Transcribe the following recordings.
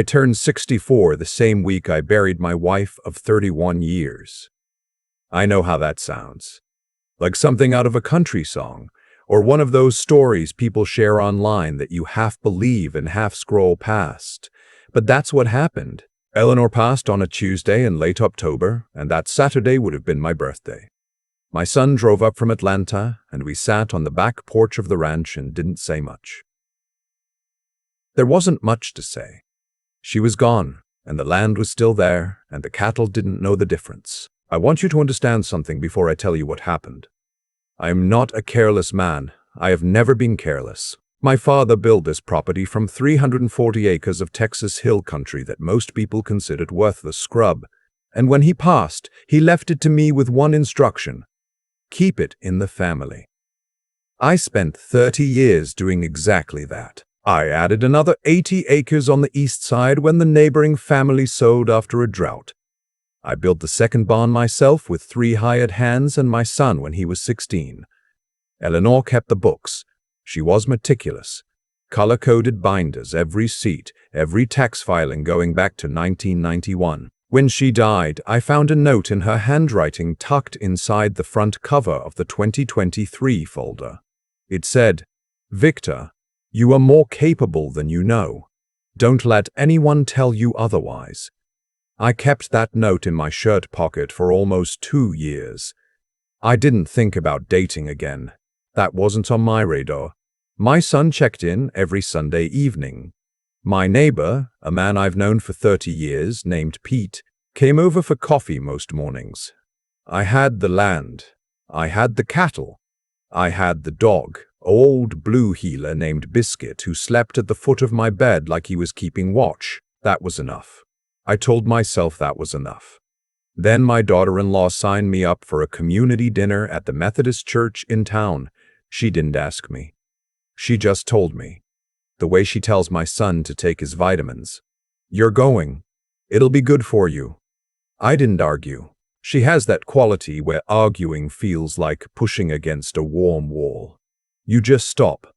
I turned 64 the same week I buried my wife of 31 years. I know how that sounds. Like something out of a country song, or one of those stories people share online that you half believe and half scroll past. But that's what happened. Eleanor passed on a Tuesday in late October, and that Saturday would have been my birthday. My son drove up from Atlanta, and we sat on the back porch of the ranch and didn't say much. There wasn't much to say. She was gone, and the land was still there, and the cattle didn't know the difference. I want you to understand something before I tell you what happened. I am not a careless man. I have never been careless. My father built this property from 340 acres of Texas hill country that most people considered worthless scrub, and when he passed, he left it to me with one instruction: keep it in the family. I spent 30 years doing exactly that. I added another 80 acres on the east side when the neighboring family sold after a drought. I built the second barn myself with 3 hired hands and my son when he was 16. Eleanor kept the books. She was meticulous. Color-coded binders, every seat, every tax filing going back to 1991. When she died, I found a note in her handwriting tucked inside the front cover of the 2023 folder. It said, "Victor, you are more capable than you know. Don't let anyone tell you otherwise." I kept that note in my shirt pocket for almost 2 years. I didn't think about dating again. That wasn't on my radar. My son checked in every Sunday evening. My neighbor, a man I've known for 30 years, named Pete, came over for coffee most mornings. I had the land. I had the cattle. I had the dog, an old blue heeler named Biscuit, who slept at the foot of my bed like he was keeping watch. That was enough. I told myself that was enough. Then my daughter-in-law signed me up for a community dinner at the Methodist church in town. She didn't ask me. She just told me. The way she tells my son to take his vitamins. "You're going. It'll be good for you." I didn't argue. She has that quality where arguing feels like pushing against a warm wall. You just stop.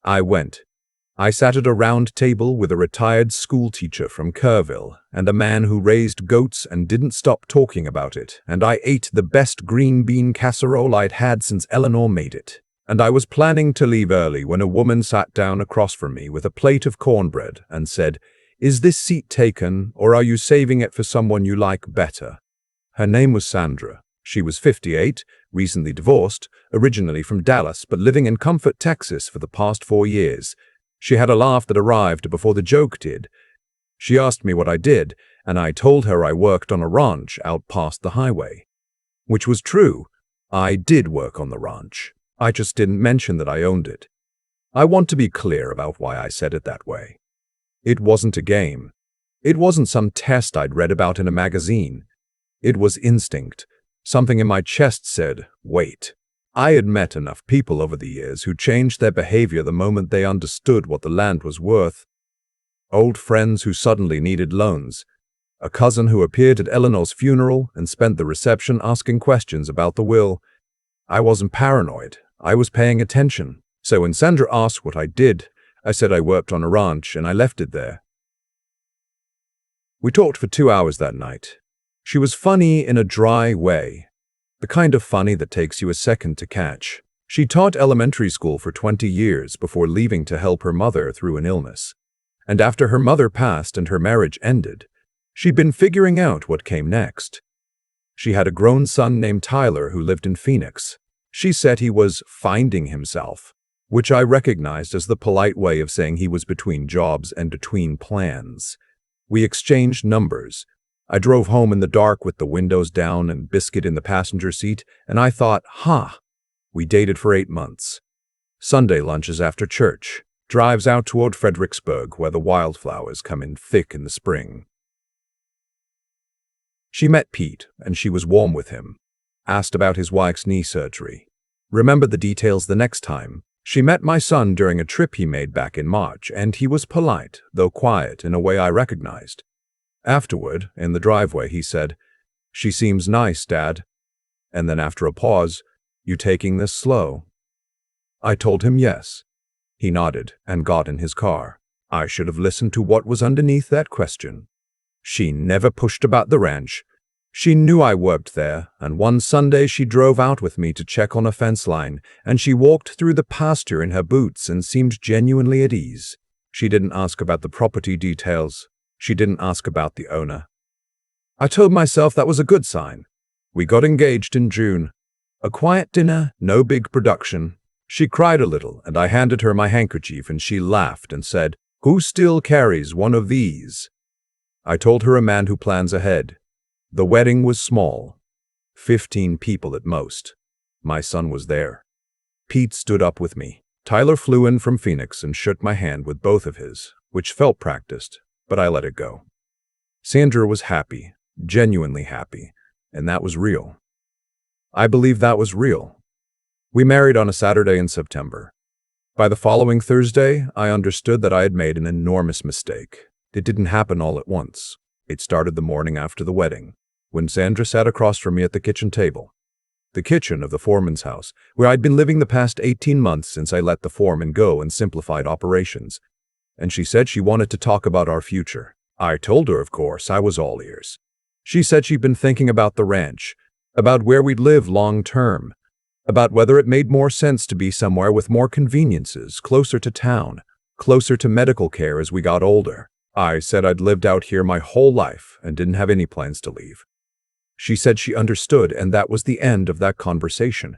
I went. I sat at a round table with a retired school teacher from Kerrville and a man who raised goats and didn't stop talking about it, and I ate the best green bean casserole I'd had since Eleanor made it. And I was planning to leave early when a woman sat down across from me with a plate of cornbread and said, "Is this seat taken, or are you saving it for someone you like better?" Her name was Sandra. She was 58, recently divorced, originally from Dallas, but living in Comfort, Texas for the past 4 years. She had a laugh that arrived before the joke did. She asked me what I did, and I told her I worked on a ranch out past the highway. Which was true. I did work on the ranch. I just didn't mention that I owned it. I want to be clear about why I said it that way. It wasn't a game. It wasn't some test I'd read about in a magazine. It was instinct. Something in my chest said, wait. I had met enough people over the years who changed their behavior the moment they understood what the land was worth. Old friends who suddenly needed loans. A cousin who appeared at Eleanor's funeral and spent the reception asking questions about the will. I wasn't paranoid. I was paying attention. So when Sandra asked what I did, I said I worked on a ranch and I left it there. We talked for 2 hours that night. She was funny in a dry way. The kind of funny that takes you a second to catch. She taught elementary school for 20 years before leaving to help her mother through an illness. And after her mother passed and her marriage ended, she'd been figuring out what came next. She had a grown son named Tyler who lived in Phoenix. She said he was finding himself, which I recognized as the polite way of saying he was between jobs and between plans. We exchanged numbers. I drove home in the dark with the windows down and Biscuit in the passenger seat, and I thought, we dated for 8 months. Sunday lunches after church, drives out toward Fredericksburg where the wildflowers come in thick in the spring. She met Pete, and she was warm with him. Asked about his wife's knee surgery. Remembered the details the next time. She met my son during a trip he made back in March, and he was polite, though quiet, in a way I recognized. Afterward, in the driveway, he said, "She seems nice, Dad." And then after a pause, "You taking this slow?" I told him yes. He nodded and got in his car. I should have listened to what was underneath that question. She never pushed about the ranch. She knew I worked there, and one Sunday she drove out with me to check on a fence line, and she walked through the pasture in her boots and seemed genuinely at ease. She didn't ask about the property details. She didn't ask about the owner. I told myself that was a good sign. We got engaged in June. A quiet dinner, no big production. She cried a little, and I handed her my handkerchief, and she laughed and said, "Who still carries one of these?" I told her a man who plans ahead. The wedding was small. 15 people at most. My son was there. Pete stood up with me. Tyler flew in from Phoenix and shook my hand with both of his, which felt practiced, but I let it go. Sandra was happy, genuinely happy, and that was real. I believe that was real. We married on a Saturday in September. By the following Thursday, I understood that I had made an enormous mistake. It didn't happen all at once. It started the morning after the wedding, when Sandra sat across from me at the kitchen table. The kitchen of the foreman's house, where I'd been living the past 18 months since I let the foreman go and simplified operations. And she said she wanted to talk about our future. I told her, of course, I was all ears. She said she'd been thinking about the ranch, about where we'd live long term, about whether it made more sense to be somewhere with more conveniences, closer to town, closer to medical care as we got older. I said I'd lived out here my whole life and didn't have any plans to leave. She said she understood, and that was the end of that conversation.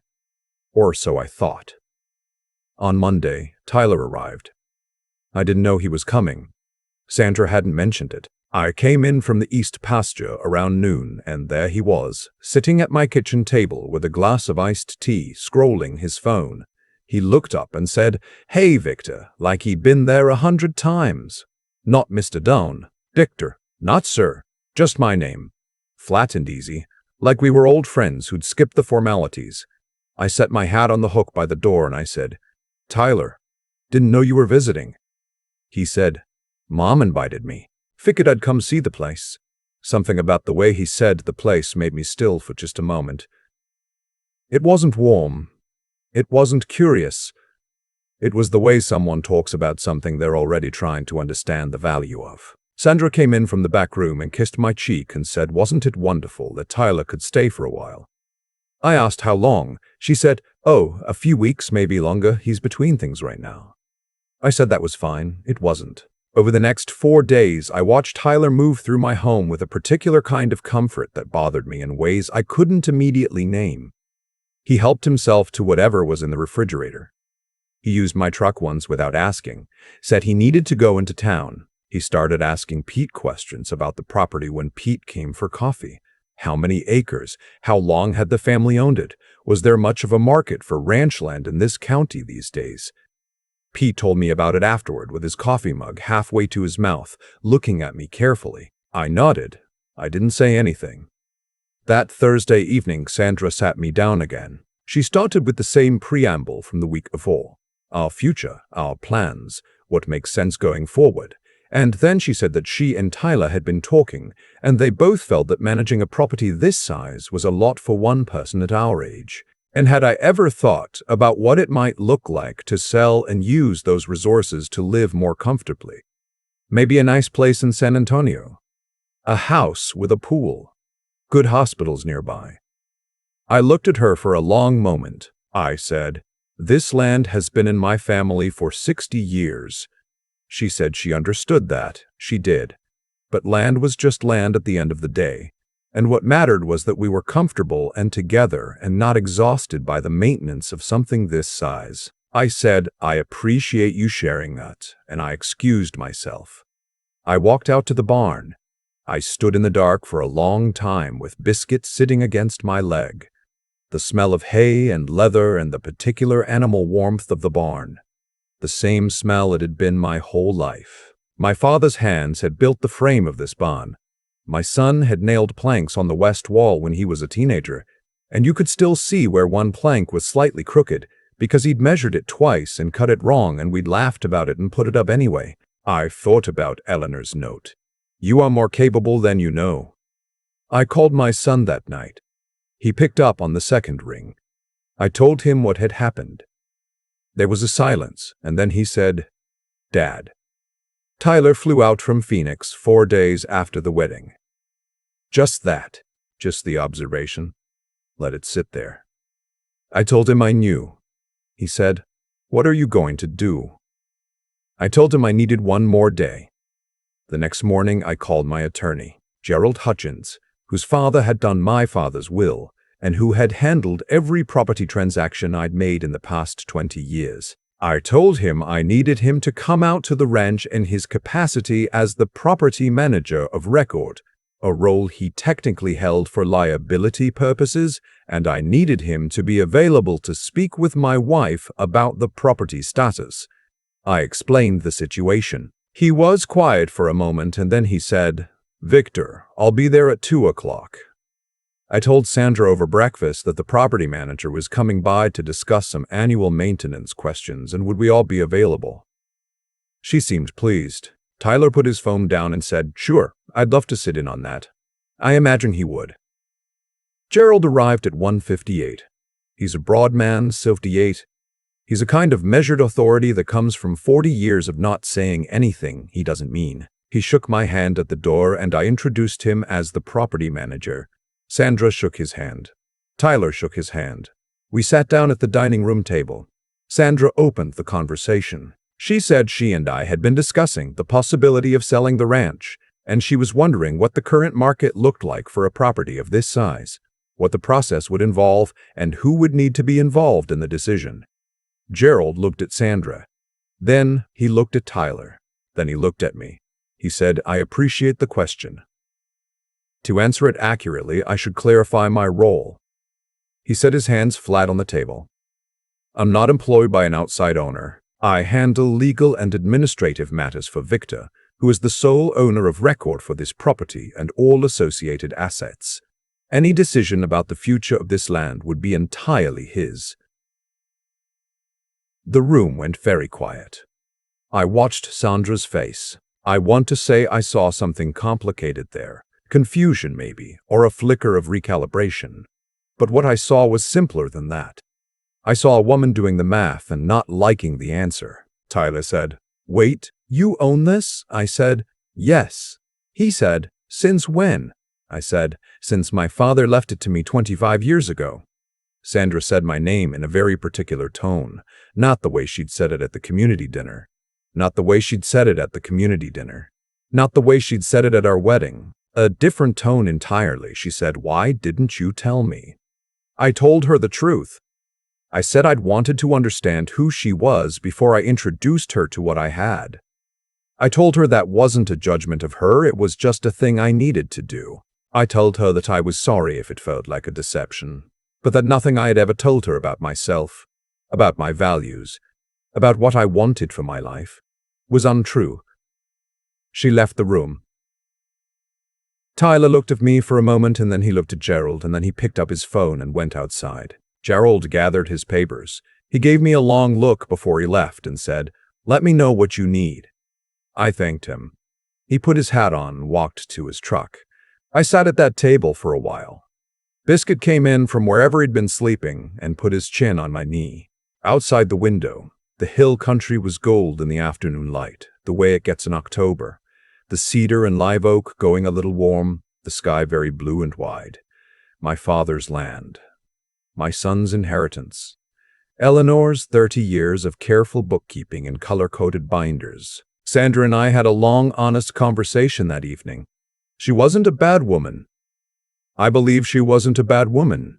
Or so I thought. On Monday, Tyler arrived. I didn't know he was coming. Sandra hadn't mentioned it. I came in from the east pasture around noon, and there he was, sitting at my kitchen table with a glass of iced tea, scrolling his phone. He looked up and said, "Hey, Victor," like he'd been there 100 times. Not Mr. Doan. Victor. Not sir. Just my name. Flat and easy, like we were old friends who'd skipped the formalities. I set my hat on the hook by the door and I said, "Tyler, didn't know you were visiting." He said, "Mom invited me. Figured I'd come see the place." Something about the way he said the place made me still for just a moment. It wasn't warm. It wasn't curious. It was the way someone talks about something they're already trying to understand the value of. Sandra came in from the back room and kissed my cheek and said, "Wasn't it wonderful that Tyler could stay for a while?" I asked how long. She said, "Oh, a few weeks, maybe longer. He's between things right now." I said that was fine. It wasn't. Over the next 4 days, I watched Tyler move through my home with a particular kind of comfort that bothered me in ways I couldn't immediately name. He helped himself to whatever was in the refrigerator. He used my truck once without asking, said he needed to go into town. He started asking Pete questions about the property when Pete came for coffee. How many acres? How long had the family owned it? Was there much of a market for ranch land in this county these days? Pete told me about it afterward with his coffee mug halfway to his mouth, looking at me carefully. I nodded. I didn't say anything. That Thursday evening, Sandra sat me down again. She started with the same preamble from the week before. Our future, our plans, what makes sense going forward. And then she said that she and Tyler had been talking, and they both felt that managing a property this size was a lot for one person at our age. And had I ever thought about what it might look like to sell and use those resources to live more comfortably? Maybe a nice place in San Antonio. A house with a pool. Good hospitals nearby. I looked at her for a long moment. I said, "This land has been in my family for 60 years. She said she understood that. She did. But land was just land at the end of the day. And what mattered was that we were comfortable and together and not exhausted by the maintenance of something this size. I said, "I appreciate you sharing that," and I excused myself. I walked out to the barn. I stood in the dark for a long time with biscuits sitting against my leg. The smell of hay and leather and the particular animal warmth of the barn. The same smell it had been my whole life. My father's hands had built the frame of this barn. My son had nailed planks on the west wall when he was a teenager, and you could still see where one plank was slightly crooked because he'd measured it twice and cut it wrong, and we'd laughed about it and put it up anyway. I thought about Eleanor's note. "You are more capable than you know." I called my son that night. He picked up on the second ring. I told him what had happened. There was a silence, and then he said, "Dad." Tyler flew out from Phoenix 4 days after the wedding. Just that. Just the observation. Let it sit there. I told him I knew. He said, "What are you going to do?" I told him I needed one more day. The next morning, I called my attorney, Gerald Hutchins, whose father had done my father's will and who had handled every property transaction I'd made in the past 20 years. I told him I needed him to come out to the ranch in his capacity as the property manager of record, a role he technically held for liability purposes, and I needed him to be available to speak with my wife about the property status. I explained the situation. He was quiet for a moment and then he said, "Victor, I'll be there at 2 o'clock." I told Sandra over breakfast that the property manager was coming by to discuss some annual maintenance questions and would we all be available. She seemed pleased. Tyler put his phone down and said, "Sure, I'd love to sit in on that." I imagine he would. Gerald arrived at 1:58. He's a broad man, 58. He's a kind of measured authority that comes from 40 years of not saying anything he doesn't mean. He shook my hand at the door and I introduced him as the property manager. Sandra shook his hand. Tyler shook his hand. We sat down at the dining room table. Sandra opened the conversation. She said she and I had been discussing the possibility of selling the ranch, and she was wondering what the current market looked like for a property of this size, what the process would involve, and who would need to be involved in the decision. Gerald looked at Sandra. Then he looked at Tyler. Then he looked at me. He said, "I appreciate the question. To answer it accurately, I should clarify my role." He set his hands flat on the table. "I'm not employed by an outside owner. I handle legal and administrative matters for Victor, who is the sole owner of record for this property and all associated assets. Any decision about the future of this land would be entirely his." The room went very quiet. I watched Sandra's face. I want to say I saw something complicated there. Confusion, maybe, or a flicker of recalibration. But what I saw was simpler than that. I saw a woman doing the math and not liking the answer. Tyler said, "Wait, you own this?" I said, "Yes." He said, "Since when?" I said, "Since my father left it to me 25 years ago." Sandra said my name in a very particular tone, not the way she'd said it at the community dinner. Not the way she'd said it at the community dinner. Not the way she'd said it at our wedding. A different tone entirely. She said, "Why didn't you tell me?" I told her the truth. I said I'd wanted to understand who she was before I introduced her to what I had. I told her that wasn't a judgment of her, it was just a thing I needed to do. I told her that I was sorry if it felt like a deception, but that nothing I had ever told her about myself, about my values, about what I wanted for my life, was untrue. She left the room. Tyler looked at me for a moment and then he looked at Gerald and then he picked up his phone and went outside. Gerald gathered his papers. He gave me a long look before he left and said, "Let me know what you need." I thanked him. He put his hat on and walked to his truck. I sat at that table for a while. Biscuit came in from wherever he'd been sleeping and put his chin on my knee. Outside the window, the hill country was gold in the afternoon light, the way it gets in October. The cedar and live oak going a little warm, the sky very blue and wide. My father's land. My son's inheritance. Eleanor's 30 years of careful bookkeeping in color-coded binders. Sandra and I had a long, honest conversation that evening. She wasn't a bad woman. I believe she wasn't a bad woman.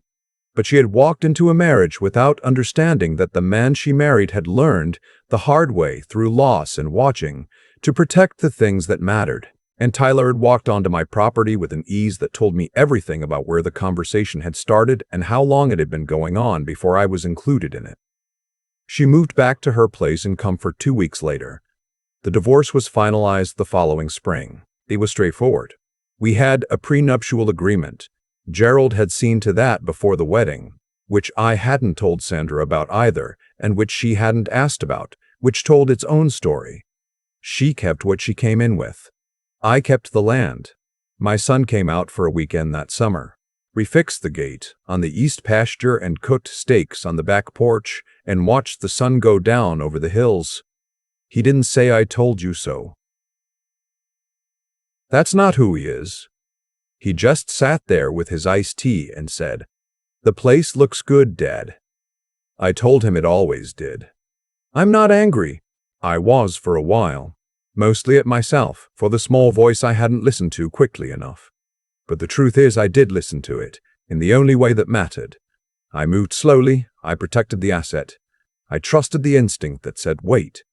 But she had walked into a marriage without understanding that the man she married had learned the hard way through loss and watching to protect the things that mattered. And Tyler had walked onto my property with an ease that told me everything about where the conversation had started and how long it had been going on before I was included in it. She moved back to her place in comfort 2 weeks later. The divorce was finalized the following spring. It was straightforward. We had a prenuptial agreement. Gerald had seen to that before the wedding, which I hadn't told Sandra about either, and which she hadn't asked about, which told its own story. She kept what she came in with. I kept the land. My son came out for a weekend that summer. We fixed the gate on the east pasture and cooked steaks on the back porch and watched the sun go down over the hills. He didn't say "I told you so." That's not who he is. He just sat there with his iced tea and said, "The place looks good, Dad." I told him it always did. I'm not angry. I was for a while, mostly at myself, for the small voice I hadn't listened to quickly enough. But the truth is I did listen to it, in the only way that mattered. I moved slowly, I protected the asset. I trusted the instinct that said, wait.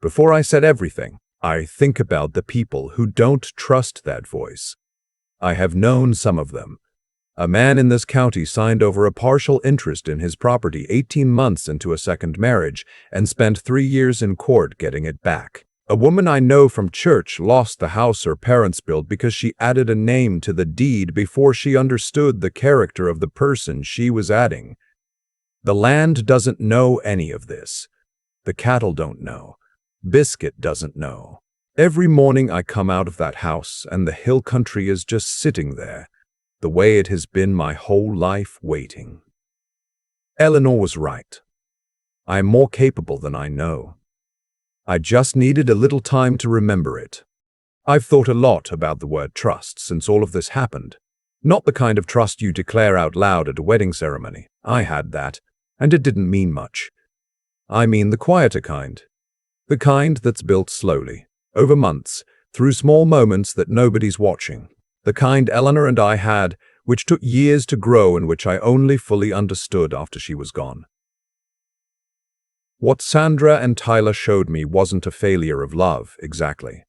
Before I said everything, I think about the people who don't trust that voice. I have known some of them. A man in this county signed over a partial interest in his property 18 months into a second marriage and spent 3 years in court getting it back. A woman I know from church lost the house her parents built because she added a name to the deed before she understood the character of the person she was adding. The land doesn't know any of this. The cattle don't know. Biscuit doesn't know. Every morning I come out of that house and the hill country is just sitting there, the way it has been my whole life, waiting. Eleanor was right. I am more capable than I know. I just needed a little time to remember it. I've thought a lot about the word trust since all of this happened. Not the kind of trust you declare out loud at a wedding ceremony. I had that, and it didn't mean much. I mean the quieter kind. The kind that's built slowly, over months, through small moments that nobody's watching. The kind Eleanor and I had, which took years to grow and which I only fully understood after she was gone. What Sandra and Tyler showed me wasn't a failure of love, exactly.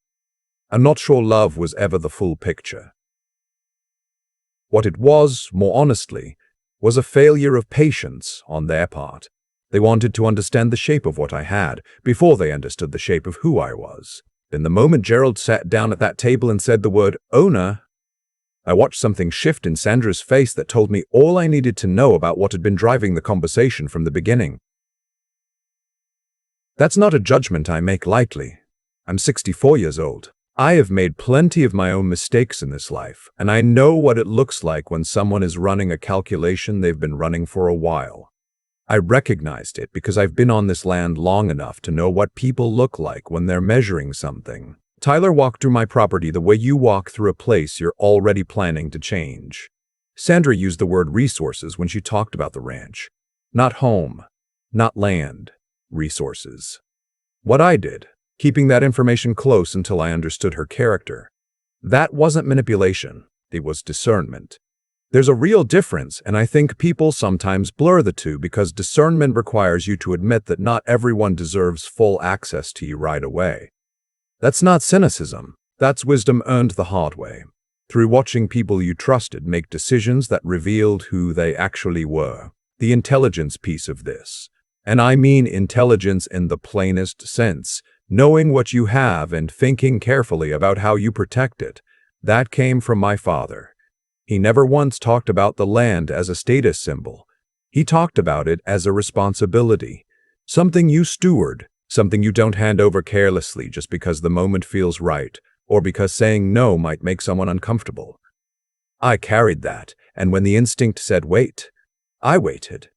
I'm not sure love was ever the full picture. What it was, more honestly, was a failure of patience on their part. They wanted to understand the shape of what I had before they understood the shape of who I was. Then the moment Gerald sat down at that table and said the word owner, I watched something shift in Sandra's face that told me all I needed to know about what had been driving the conversation from the beginning. That's not a judgment I make lightly. I'm 64 years old. I have made plenty of my own mistakes in this life, and I know what it looks like when someone is running a calculation they've been running for a while. I recognized it because I've been on this land long enough to know what people look like when they're measuring something. Tyler walked through my property the way you walk through a place you're already planning to change. Sandra used the word resources when she talked about the ranch. Not home, not land, resources. What I did, keeping that information close until I understood her character. That wasn't manipulation, it was discernment. There's a real difference, and I think people sometimes blur the two because discernment requires you to admit that not everyone deserves full access to you right away. That's not cynicism, that's wisdom earned the hard way, through watching people you trusted make decisions that revealed who they actually were. The intelligence piece of this, and I mean intelligence in the plainest sense, knowing what you have and thinking carefully about how you protect it, that came from my father. He never once talked about the land as a status symbol. He talked about it as a responsibility, something you steward, something you don't hand over carelessly just because the moment feels right, or because saying no might make someone uncomfortable. I carried that, and when the instinct said wait, I waited.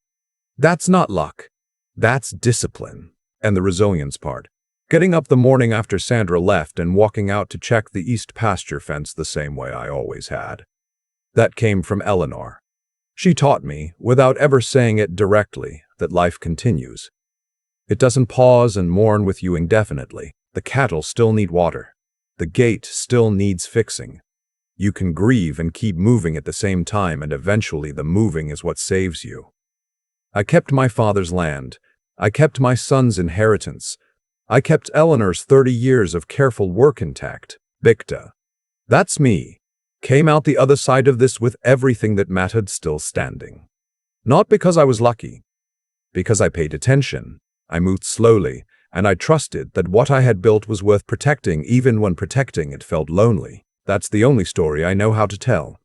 That's not luck. That's discipline. And the resilience part. Getting up the morning after Sandra left and walking out to check the east pasture fence the same way I always had. That came from Eleanor. She taught me, without ever saying it directly, that life continues. It doesn't pause and mourn with you indefinitely. The cattle still need water. The gate still needs fixing. You can grieve and keep moving at the same time, and eventually the moving is what saves you. I kept my father's land. I kept my son's inheritance. I kept Eleanor's 30 years of careful work intact. Bicta. That's me. Came out the other side of this with everything that mattered still standing. Not because I was lucky. Because I paid attention. I moved slowly, and I trusted that what I had built was worth protecting even when protecting it felt lonely. That's the only story I know how to tell.